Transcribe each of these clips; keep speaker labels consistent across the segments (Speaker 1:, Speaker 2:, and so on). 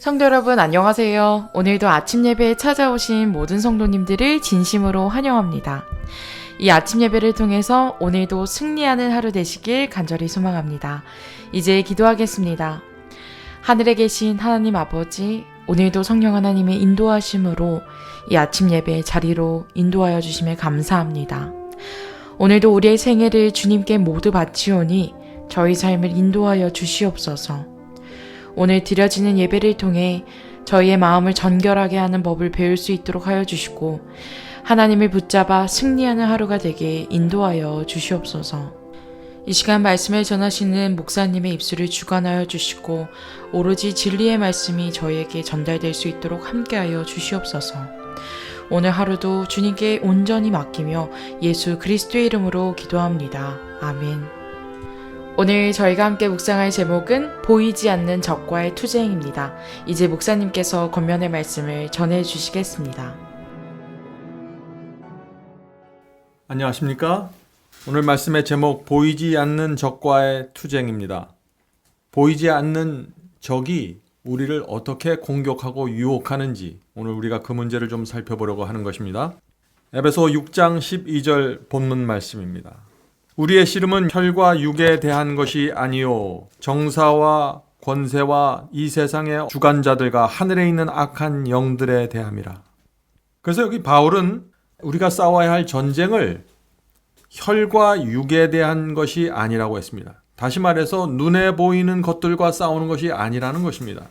Speaker 1: 성도 여러분 안녕하세요. 오늘도 아침 예배에 찾아오신 모든 성도님들을 진심으로 환영합니다. 이 아침 예배를 통해서 오늘도 승리하는 하루 되시길 간절히 소망합니다. 이제 기도하겠습니다. 하늘에 계신 하나님 아버지, 오늘도 성령 하나님의 인도하심으로 이 아침 예배 자리로 인도하여 주심에 감사합니다. 오늘도 우리의 생애를 주님께 모두 바치오니 저희 삶을 인도하여 주시옵소서. 오늘 드려지는 예배를 통해 저희의 마음을 정결하게 하는 법을 배울 수 있도록 하여 주시고 하나님을 붙잡아 승리하는 하루가 되게 인도하여 주시옵소서. 이 시간 말씀을 전하시는 목사님의 입술을 주관하여 주시고 오로지 진리의 말씀이 저희에게 전달될 수 있도록 함께하여 주시옵소서. 오늘 하루도 주님께 온전히 맡기며 예수 그리스도의 이름으로 기도합니다. 아멘. 오늘 저희가 함께 묵상할 제목은 보이지 않는 적과의 투쟁입니다. 이제 목사님께서 권면의 말씀을 전해 주시겠습니다.
Speaker 2: 안녕하십니까? 오늘 말씀의 제목 보이지 않는 적과의 투쟁입니다. 보이지 않는 적이 우리를 어떻게 공격하고 유혹하는지 오늘 우리가 그 문제를 좀 살펴보려고 하는 것입니다. 에베소 6장 12절 본문 말씀입니다. 우리의 씨름은 혈과 육에 대한 것이 아니요 정사와 권세와 이 세상의 주관자들과 하늘에 있는 악한 영들에 대함이라. 그래서 여기 바울은 우리가 싸워야 할 전쟁을 혈과 육에 대한 것이 아니라고 했습니다. 다시 말해서 눈에 보이는 것들과 싸우는 것이 아니라는 것입니다.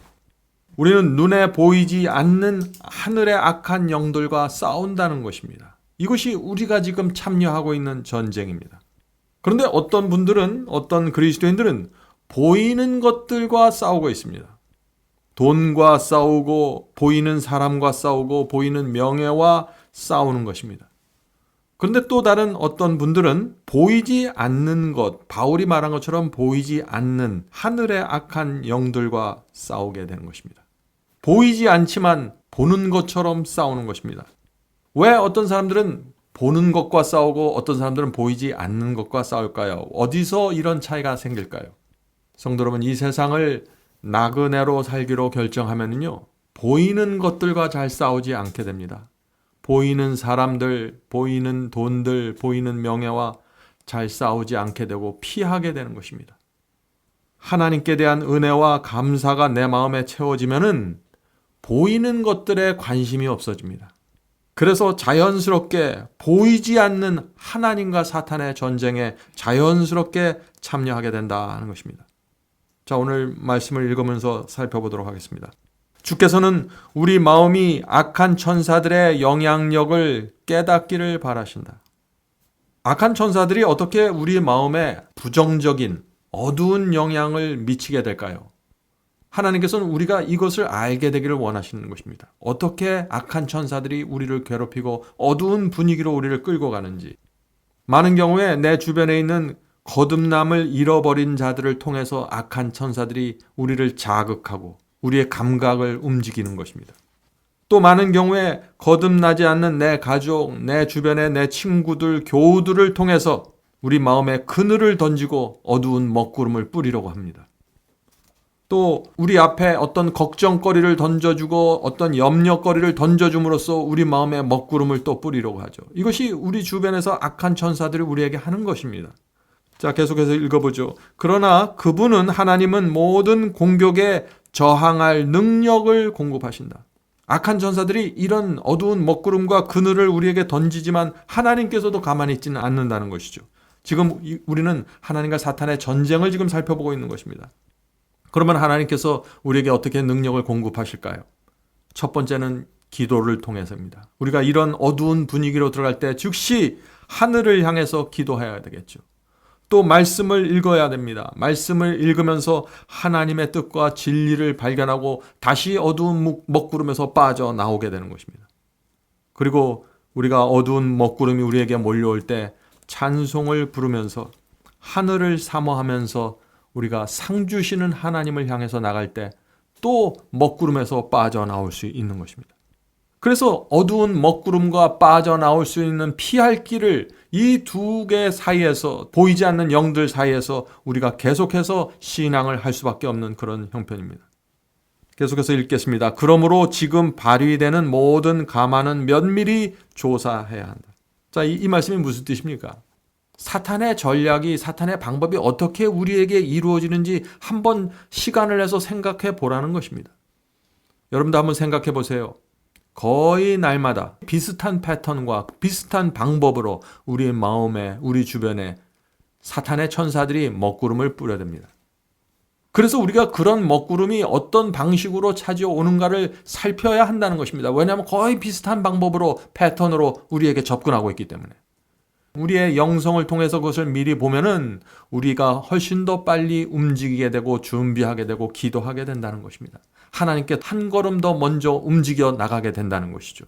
Speaker 2: 우리는 눈에 보이지 않는 하늘의 악한 영들과 싸운다는 것입니다. 이것이 우리가 지금 참여하고 있는 전쟁입니다. 그런데 어떤 분들은, 어떤 그리스도인들은 보이는 것들과 싸우고 있습니다. 돈과 싸우고, 보이는 사람과 싸우고, 보이는 명예와 싸우는 것입니다. 그런데 또 다른 어떤 분들은 보이지 않는 것, 바울이 말한 것처럼 보이지 않는 하늘의 악한 영들과 싸우게 되는 것입니다. 보이지 않지만 보는 것처럼 싸우는 것입니다. 왜 어떤 사람들은 보는 것과 싸우고 어떤 사람들은 보이지 않는 것과 싸울까요? 어디서 이런 차이가 생길까요? 성도 여러분, 이 세상을 나그네로 살기로 결정하면요, 보이는 것들과 잘 싸우지 않게 됩니다. 보이는 사람들, 보이는 돈들, 보이는 명예와 잘 싸우지 않게 되고 피하게 되는 것입니다. 하나님께 대한 은혜와 감사가 내 마음에 채워지면은 보이는 것들에 관심이 없어집니다. 그래서 자연스럽게 보이지 않는 하나님과 사탄의 전쟁에 자연스럽게 참여하게 된다는 것입니다. 자, 오늘 말씀을 읽으면서 살펴보도록 하겠습니다. 주께서는 우리 마음이 악한 천사들의 영향력을 깨닫기를 바라신다. 악한 천사들이 어떻게 우리 마음에 부정적인 어두운 영향을 미치게 될까요? 하나님께서는 우리가 이것을 알게 되기를 원하시는 것입니다. 어떻게 악한 천사들이 우리를 괴롭히고 어두운 분위기로 우리를 끌고 가는지. 많은 경우에 내 주변에 있는 거듭남을 잃어버린 자들을 통해서 악한 천사들이 우리를 자극하고 우리의 감각을 움직이는 것입니다. 또 많은 경우에 거듭나지 않는 내 가족, 내 주변의 내 친구들, 교우들을 통해서 우리 마음에 그늘을 던지고 어두운 먹구름을 뿌리려고 합니다. 또 우리 앞에 어떤 걱정거리를 던져주고 어떤 염려거리를 던져줌으로써 우리 마음에 먹구름을 또 뿌리려고 하죠. 이것이 우리 주변에서 악한 천사들이 우리에게 하는 것입니다. 자, 계속해서 읽어보죠. 그러나 그분은, 하나님은 모든 공격에 저항할 능력을 공급하신다. 악한 천사들이 이런 어두운 먹구름과 그늘을 우리에게 던지지만 하나님께서도 가만히 있지는 않는다는 것이죠. 지금 우리는 하나님과 사탄의 전쟁을 지금 살펴보고 있는 것입니다. 그러면 하나님께서 우리에게 어떻게 능력을 공급하실까요? 첫 번째는 기도를 통해서입니다. 우리가 이런 어두운 분위기로 들어갈 때 즉시 하늘을 향해서 기도해야 되겠죠. 또 말씀을 읽어야 됩니다. 말씀을 읽으면서 하나님의 뜻과 진리를 발견하고 다시 어두운 먹구름에서 빠져나오게 되는 것입니다. 그리고 우리가 어두운 먹구름이 우리에게 몰려올 때 찬송을 부르면서 하늘을 사모하면서 우리가 상 주시는 하나님을 향해서 나갈 때 또 먹구름에서 빠져나올 수 있는 것입니다. 그래서 어두운 먹구름과 빠져나올 수 있는 피할 길을 이 두 개 사이에서, 보이지 않는 영들 사이에서 우리가 계속해서 신앙을 할 수밖에 없는 그런 형편입니다. 계속해서 읽겠습니다. 그러므로 지금 발휘되는 모든 감화는 면밀히 조사해야 한다. 자, 이 말씀이 무슨 뜻입니까? 사탄의 전략이, 사탄의 방법이 어떻게 우리에게 이루어지는지 한번 시간을 내서 생각해 보라는 것입니다. 여러분도 한번 생각해 보세요. 거의 날마다 비슷한 패턴과 비슷한 방법으로 우리의 마음에, 우리 주변에 사탄의 천사들이 먹구름을 뿌려댑니다. 그래서 우리가 그런 먹구름이 어떤 방식으로 찾아오는가를 살펴야 한다는 것입니다. 왜냐하면 거의 비슷한 방법으로, 패턴으로 우리에게 접근하고 있기 때문에. 우리의 영성을 통해서 그것을 미리 보면은 우리가 훨씬 더 빨리 움직이게 되고 준비하게 되고 기도하게 된다는 것입니다. 하나님께 한 걸음 더 먼저 움직여 나가게 된다는 것이죠.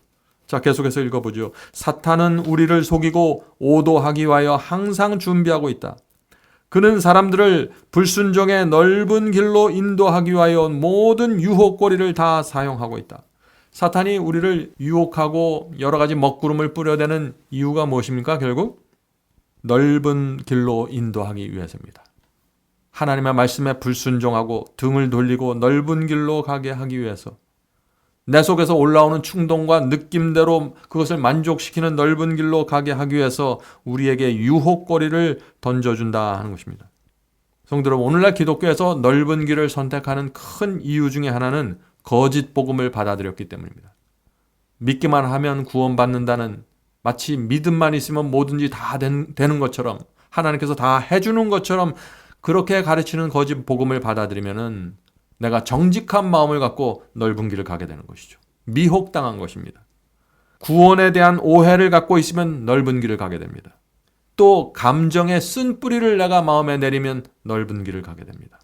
Speaker 2: 자, 계속해서 읽어보죠. 사탄은 우리를 속이고 오도하기 위하여 항상 준비하고 있다. 그는 사람들을 불순종의 넓은 길로 인도하기 위하여 모든 유혹거리를 다 사용하고 있다. 사탄이 우리를 유혹하고 여러 가지 먹구름을 뿌려대는 이유가 무엇입니까? 결국 넓은 길로 인도하기 위해서입니다. 하나님의 말씀에 불순종하고 등을 돌리고 넓은 길로 가게 하기 위해서, 내 속에서 올라오는 충동과 느낌대로 그것을 만족시키는 넓은 길로 가게 하기 위해서 우리에게 유혹거리를 던져준다 하는 것입니다. 성도 여러분, 오늘날 기독교에서 넓은 길을 선택하는 큰 이유 중에 하나는 거짓 복음을 받아들였기 때문입니다. 믿기만 하면 구원받는다는, 마치 믿음만 있으면 뭐든지 다 되는 것처럼, 하나님께서 다 해주는 것처럼 그렇게 가르치는 거짓 복음을 받아들이면은 내가 정직한 마음을 갖고 넓은 길을 가게 되는 것이죠. 미혹당한 것입니다. 구원에 대한 오해를 갖고 있으면 넓은 길을 가게 됩니다. 또 감정의 쓴 뿌리를 내가 마음에 내리면 넓은 길을 가게 됩니다.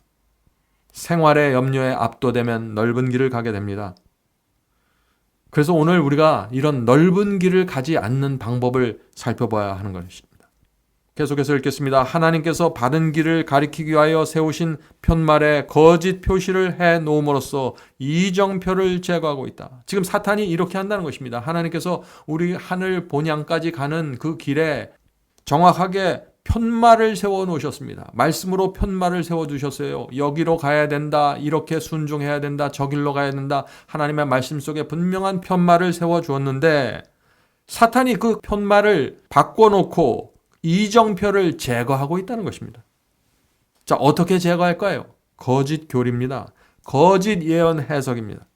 Speaker 2: 생활의 염려에 압도되면 넓은 길을 가게 됩니다. 그래서 오늘 우리가 이런 넓은 길을 가지 않는 방법을 살펴봐야 하는 것입니다. 계속해서 읽겠습니다. 하나님께서 바른 길을 가리키기 위하여 세우신 편말에 거짓 표시를 해 놓음으로써 이정표를 제거하고 있다. 지금 사탄이 이렇게 한다는 것입니다. 하나님께서 우리 하늘 본향까지 가는 그 길에 정확하게 편말을 세워 놓으셨습니다. 말씀으로 편말을 세워 두셨어요. 여기로 가야 된다. 이렇게 순종해야 된다. 저 길로 가야 된다. 하나님의 말씀 속에 분명한 편말을 세워 주었는데 사탄이 그 편말을 바꿔놓고 이정표를 제거하고 있다는 것입니다. 자, 어떻게 제거할까요? 거짓 교리입니다. 거짓 예언 해석입니다.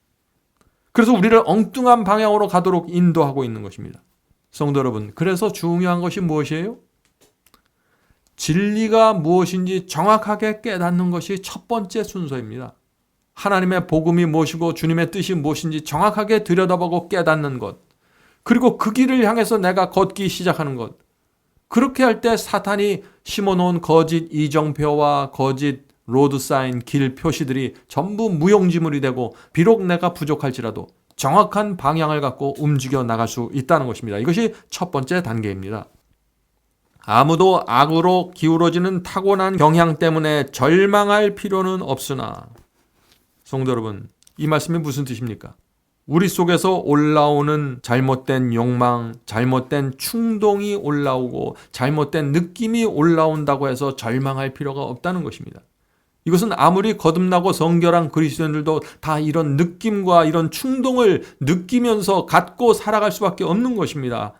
Speaker 2: 그래서 우리를 엉뚱한 방향으로 가도록 인도하고 있는 것입니다. 성도 여러분, 그래서 중요한 것이 무엇이에요? 진리가 무엇인지 정확하게 깨닫는 것이 첫 번째 순서입니다. 하나님의 복음이 무엇이고 주님의 뜻이 무엇인지 정확하게 들여다보고 깨닫는 것, 그리고 그 길을 향해서 내가 걷기 시작하는 것, 그렇게 할 때 사탄이 심어놓은 거짓 이정표와 거짓 로드사인, 길 표시들이 전부 무용지물이 되고 비록 내가 부족할지라도 정확한 방향을 갖고 움직여 나갈 수 있다는 것입니다. 이것이 첫 번째 단계입니다. 아무도 악으로 기울어지는 타고난 경향 때문에 절망할 필요는 없으나, 성도 여러분, 이 말씀이 무슨 뜻입니까? 우리 속에서 올라오는 잘못된 욕망, 잘못된 충동이 올라오고 잘못된 느낌이 올라온다고 해서 절망할 필요가 없다는 것입니다. 이것은 아무리 거듭나고 성결한 그리스도인들도 다 이런 느낌과 이런 충동을 느끼면서 갖고 살아갈 수밖에 없는 것입니다.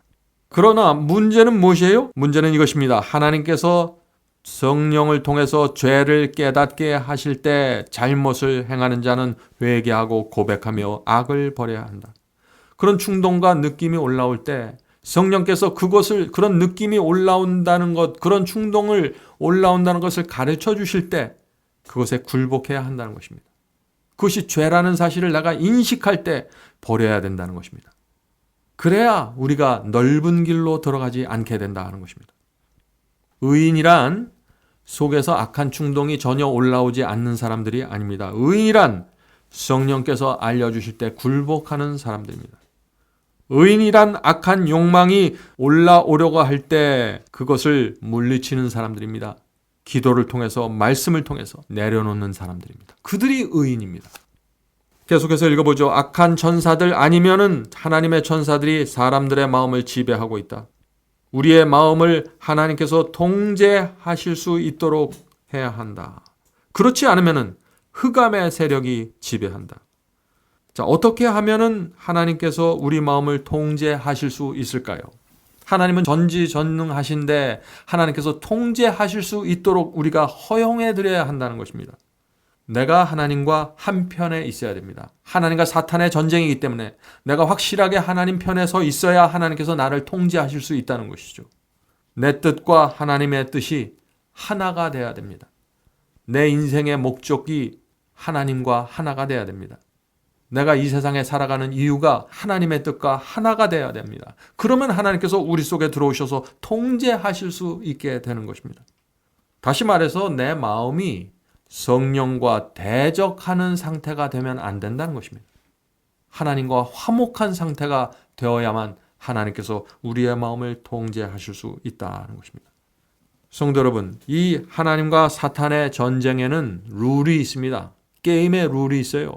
Speaker 2: 그러나 문제는 무엇이에요? 문제는 이것입니다. 하나님께서 성령을 통해서 죄를 깨닫게 하실 때 잘못을 행하는 자는 회개하고 고백하며 악을 버려야 한다. 그런 충동과 느낌이 올라올 때 성령께서 그것을, 그런 느낌이 올라온다는 것, 그런 충동을 올라온다는 것을 가르쳐 주실 때 그것에 굴복해야 한다는 것입니다. 그것이 죄라는 사실을 내가 인식할 때 버려야 된다는 것입니다. 그래야 우리가 넓은 길로 들어가지 않게 된다 하는 것입니다. 의인이란 속에서 악한 충동이 전혀 올라오지 않는 사람들이 아닙니다. 의인이란 성령께서 알려주실 때 굴복하는 사람들입니다. 의인이란 악한 욕망이 올라오려고 할 때 그것을 물리치는 사람들입니다. 기도를 통해서, 말씀을 통해서 내려놓는 사람들입니다. 그들이 의인입니다. 계속해서 읽어보죠. 악한 천사들 아니면은 하나님의 천사들이 사람들의 마음을 지배하고 있다. 우리의 마음을 하나님께서 통제하실 수 있도록 해야 한다. 그렇지 않으면은 흑암의 세력이 지배한다. 자, 어떻게 하면은 하나님께서 우리 마음을 통제하실 수 있을까요? 하나님은 전지전능하신데 하나님께서 통제하실 수 있도록 우리가 허용해 드려야 한다는 것입니다. 내가 하나님과 한편에 있어야 됩니다. 하나님과 사탄의 전쟁이기 때문에 내가 확실하게 하나님 편에 서 있어야 하나님께서 나를 통제하실 수 있다는 것이죠. 내 뜻과 하나님의 뜻이 하나가 돼야 됩니다. 내 인생의 목적이 하나님과 하나가 돼야 됩니다. 내가 이 세상에 살아가는 이유가 하나님의 뜻과 하나가 돼야 됩니다. 그러면 하나님께서 우리 속에 들어오셔서 통제하실 수 있게 되는 것입니다. 다시 말해서 내 마음이 성령과 대적하는 상태가 되면 안 된다는 것입니다. 하나님과 화목한 상태가 되어야만 하나님께서 우리의 마음을 통제하실 수 있다는 것입니다. 성도 여러분, 이 하나님과 사탄의 전쟁에는 룰이 있습니다. 게임의 룰이 있어요.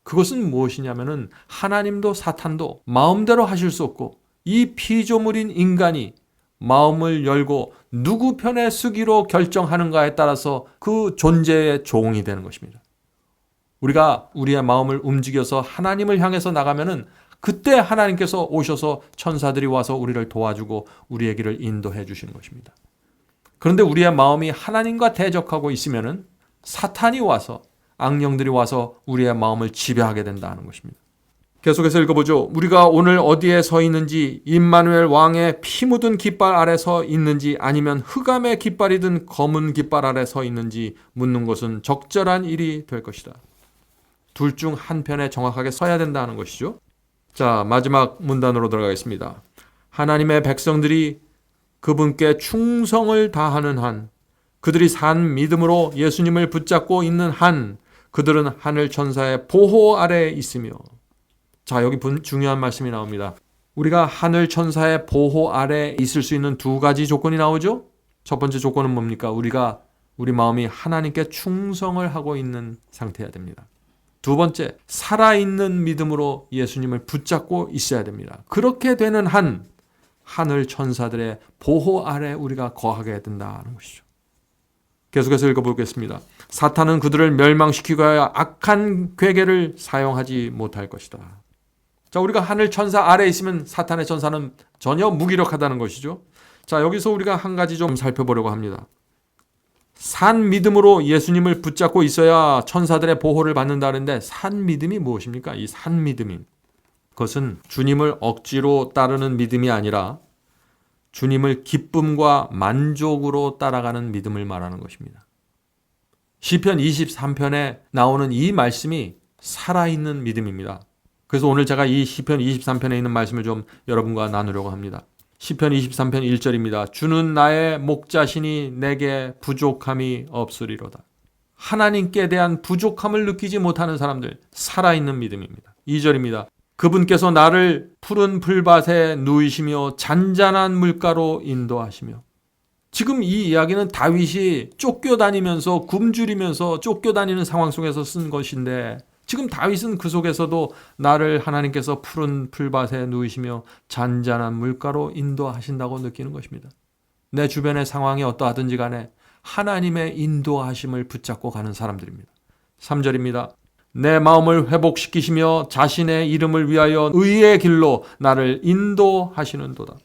Speaker 2: 그것은 무엇이냐면은 하나님도 사탄도 마음대로 하실 수 없고 이 피조물인 인간이 마음을 열고 누구 편에 서기로 결정하는가에 따라서 그 존재의 종이 되는 것입니다. 우리가 우리의 마음을 움직여서 하나님을 향해서 나가면은 그때 하나님께서 오셔서 천사들이 와서 우리를 도와주고 우리의 길을 인도해 주시는 것입니다. 그런데 우리의 마음이 하나님과 대적하고 있으면은 사탄이 와서 악령들이 와서 우리의 마음을 지배하게 된다는 것입니다. 계속해서 읽어보죠. 우리가 오늘 어디에 서 있는지, 임마누엘 왕의 피 묻은 깃발 아래 서 있는지 아니면 흑암의 깃발이 든 검은 깃발 아래 서 있는지 묻는 것은 적절한 일이 될 것이다. 둘 중 한 편에 정확하게 서야 된다는 것이죠. 자, 마지막 문단으로 들어가겠습니다. 하나님의 백성들이 그분께 충성을 다하는 한, 그들이 산 믿음으로 예수님을 붙잡고 있는 한, 그들은 하늘 천사의 보호 아래에 있으며. 자, 여기 중요한 말씀이 나옵니다. 우리가 하늘 천사의 보호 아래에 있을 수 있는 두 가지 조건이 나오죠. 첫 번째 조건은 뭡니까? 우리 마음이 하나님께 충성을 하고 있는 상태여야 됩니다. 두 번째, 살아있는 믿음으로 예수님을 붙잡고 있어야 됩니다. 그렇게 되는 한, 하늘 천사들의 보호 아래 우리가 거하게 된다는 것이죠. 계속해서 읽어보겠습니다. 사탄은 그들을 멸망시키고 악한 괴계를 사용하지 못할 것이다. 자, 우리가 하늘 천사 아래에 있으면 사탄의 천사는 전혀 무기력하다는 것이죠. 자, 여기서 우리가 한 가지 좀 살펴보려고 합니다. 산 믿음으로 예수님을 붙잡고 있어야 천사들의 보호를 받는다는데 산 믿음이 무엇입니까? 이 산 믿음이, 그것은 주님을 억지로 따르는 믿음이 아니라 주님을 기쁨과 만족으로 따라가는 믿음을 말하는 것입니다. 시편 23편에 나오는 이 말씀이 살아있는 믿음입니다. 그래서 오늘 제가 이 시편 23편에 있는 말씀을 좀 여러분과 나누려고 합니다. 시편 23편 1절입니다. 주는 나의 목자시니 내게 부족함이 없으리로다. 하나님께 대한 부족함을 느끼지 못하는 사람들, 살아있는 믿음입니다. 2절입니다. 그분께서 나를 푸른 풀밭에 누이시며 잔잔한 물가로 인도하시며. 지금 이 이야기는 다윗이 쫓겨다니면서 굶주리면서 쫓겨다니는 상황 속에서 쓴 것인데 지금 다윗은 그 속에서도 나를 하나님께서 푸른 풀밭에 누이시며 잔잔한 물가로 인도하신다고 느끼는 것입니다. 내 주변의 상황이 어떠하든지 간에 하나님의 인도하심을 붙잡고 가는 사람들입니다. 3절입니다. 내 마음을 회복시키시며 자신의 이름을 위하여 의의 길로 나를 인도하시는도다.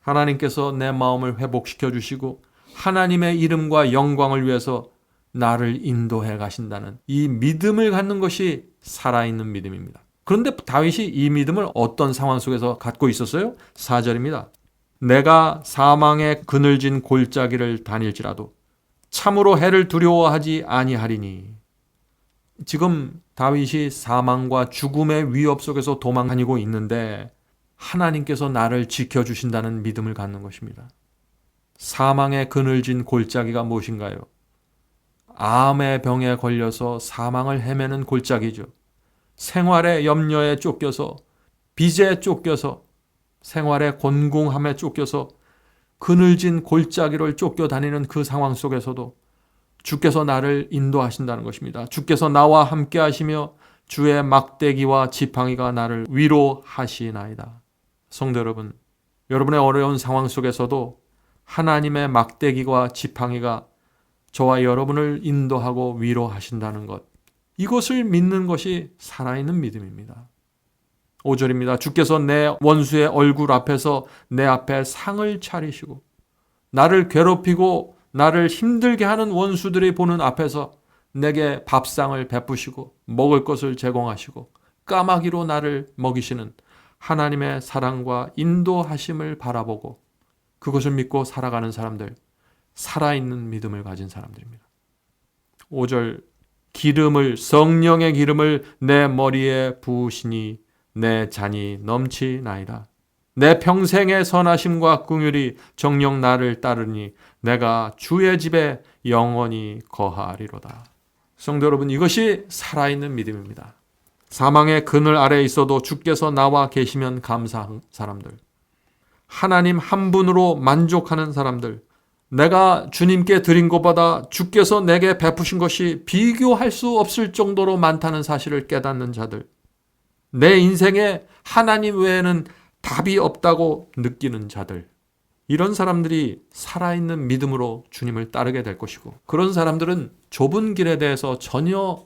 Speaker 2: 하나님께서 내 마음을 회복시켜 주시고 하나님의 이름과 영광을 위해서 나를 인도해 가신다는 이 믿음을 갖는 것이 살아있는 믿음입니다. 그런데 다윗이 이 믿음을 어떤 상황 속에서 갖고 있었어요? 4절입니다. 내가 사망의 그늘진 골짜기를 다닐지라도 참으로 해를 두려워하지 아니하리니. 지금 다윗이 사망과 죽음의 위협 속에서 도망다니고 있는데 하나님께서 나를 지켜주신다는 믿음을 갖는 것입니다. 사망의 그늘진 골짜기가 무엇인가요? 암의 병에 걸려서 사망을 헤매는 골짜기죠. 생활의 염려에 쫓겨서, 빚에 쫓겨서, 생활의 곤궁함에 쫓겨서 그늘진 골짜기를 쫓겨다니는 그 상황 속에서도 주께서 나를 인도하신다는 것입니다. 주께서 나와 함께 하시며 주의 막대기와 지팡이가 나를 위로하시나이다. 성도 여러분, 여러분의 어려운 상황 속에서도 하나님의 막대기와 지팡이가 저와 여러분을 인도하고 위로하신다는 것, 이것을 믿는 것이 살아있는 믿음입니다. 5절입니다. 주께서 내 원수의 얼굴 앞에서 내 앞에 상을 차리시고 나를 괴롭히고 나를 힘들게 하는 원수들이 보는 앞에서 내게 밥상을 베푸시고 먹을 것을 제공하시고 까마귀로 나를 먹이시는 하나님의 사랑과 인도하심을 바라보고 그것을 믿고 살아가는 사람들, 살아있는 믿음을 가진 사람들입니다. 5절, 성령의 기름을 내 머리에 부으시니 내 잔이 넘치나이다. 내 평생의 선하심과 긍휼이 정녕 나를 따르니 내가 주의 집에 영원히 거하리로다. 성도 여러분, 이것이 살아있는 믿음입니다. 사망의 그늘 아래에 있어도 주께서 나와 계시면 감사한 사람들, 하나님 한 분으로 만족하는 사람들, 내가 주님께 드린 것보다 주께서 내게 베푸신 것이 비교할 수 없을 정도로 많다는 사실을 깨닫는 자들, 내 인생에 하나님 외에는 답이 없다고 느끼는 자들, 이런 사람들이 살아있는 믿음으로 주님을 따르게 될 것이고, 그런 사람들은 좁은 길에 대해서 전혀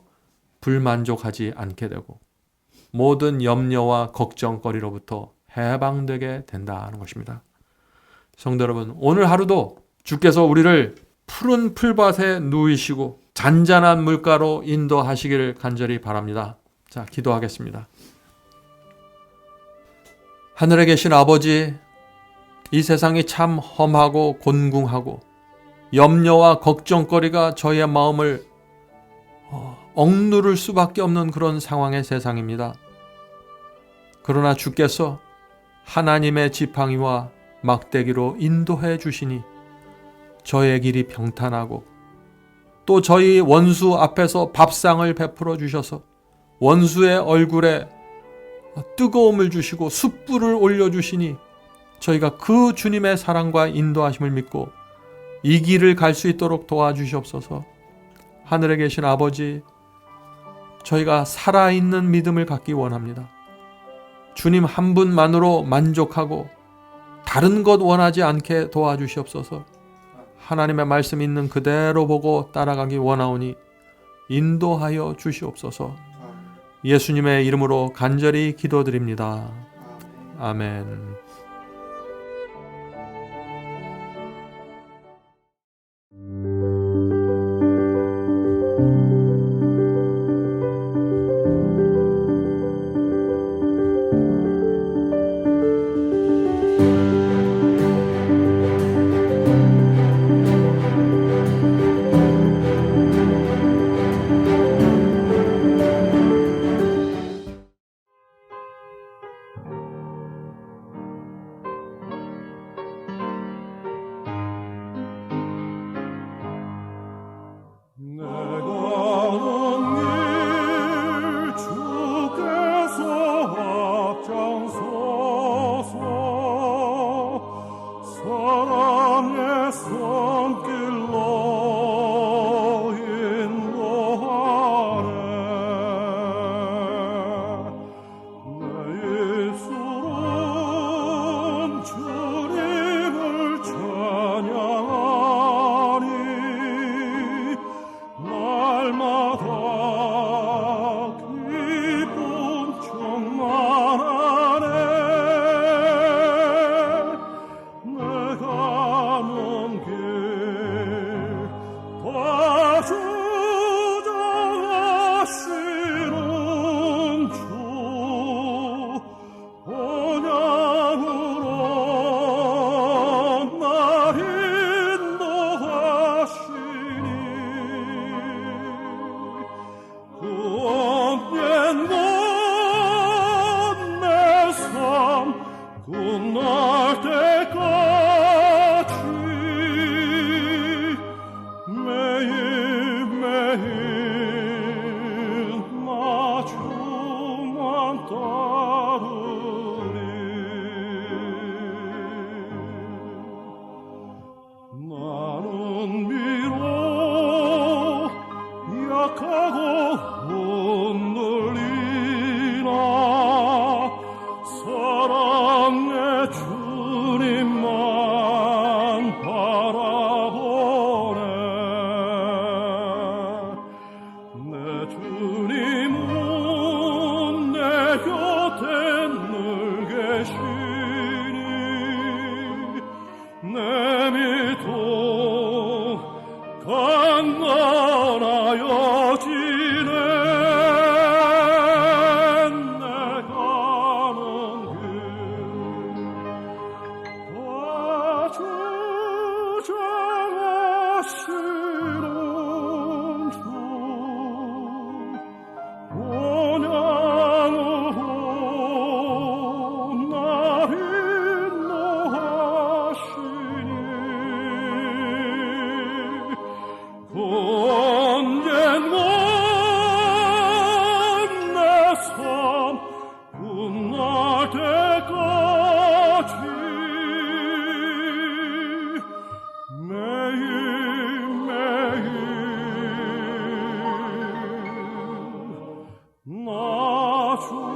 Speaker 2: 불만족하지 않게 되고 모든 염려와 걱정거리로부터 해방되게 된다는 것입니다. 성도 여러분, 오늘 하루도 주께서 우리를 푸른 풀밭에 누이시고 잔잔한 물가로 인도하시기를 간절히 바랍니다. 자, 기도하겠습니다. 하늘에 계신 아버지, 이 세상이 참 험하고 곤궁하고 염려와 걱정거리가 저희의 마음을 억누를 수밖에 없는 그런 상황의 세상입니다. 그러나 주께서 하나님의 지팡이와 막대기로 인도해 주시니 저의 길이 평탄하고 또 저희 원수 앞에서 밥상을 베풀어 주셔서 원수의 얼굴에 뜨거움을 주시고 숯불을 올려주시니 저희가 그 주님의 사랑과 인도하심을 믿고 이 길을 갈 수 있도록 도와주시옵소서. 하늘에 계신 아버지, 저희가 살아있는 믿음을 갖기 원합니다. 주님 한 분만으로 만족하고 다른 것 원하지 않게 도와주시옵소서. 하나님의 말씀 있는 그대로 보고 따라가기 원하오니 인도하여 주시옵소서. 예수님의 이름으로 간절히 기도드립니다. 아멘.
Speaker 3: 주님 도와주